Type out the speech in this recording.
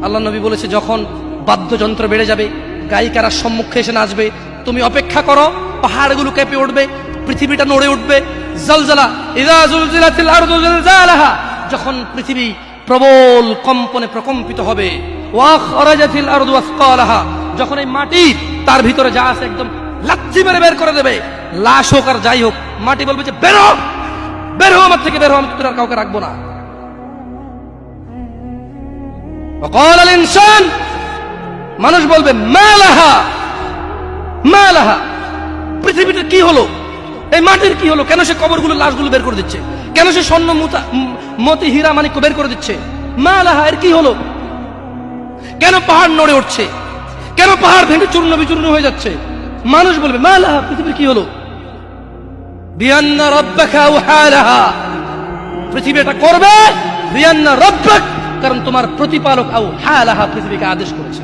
আল্লাহ নবী বলেছে, যখন বাদ্যযন্ত্র বেড়ে যাবে, গায়িকারা সম্মুখে এসে নাচবে, তুমি অপেক্ষা করো, পাহাড়গুলো কেঁপে উঠবে, পৃথিবীটা নড়ে উঠবে। জালজালা ইযা যুলজিলাতিল আরদু জিলজালাহা, যখন পৃথিবী প্রবল কম্পনে প্রকম্পিত হবে। ওয়া খরাজাতিল আরদু আসকালাহা, যখন এই মাটি তার ভিতরে যা আছে একদম লাথি মেরে বের করে দেবে, লাশ হোক আর যাই হোক, মাটি বলবে যে বের হও, বের হও আমার থেকে, বের হও, আমি তোর আর কাউকে রাখবো না। وقال الانسان, মানুষ বলবে মা লাহা মা লাহা, পৃথিবীটার কি হলো, এই মাটির কি হলো, কেন সে কবরগুলো লাশগুলো বের করে দিচ্ছে, কেন সে স্বর্ণ মতি হীরা মানিক্য বের করে দিচ্ছে, মা লাহা, এর কি হলো, কেন পাহাড় নড়ে উঠছে, কেন পাহাড় ভেঙে চূর্ণ বিচূর্ণ হয়ে যাচ্ছে। মানুষ বলবে মা লাহা, পৃথিবীর কি হলো, বিআন্না রাব্বাকা আওহালাহা, পৃথিবী এটা করবে, বিআন্না রাব্বাক, কারণ তোমার প্রতিপালক আওহালাহা, পৃথিবীকে আদেশ করেছে।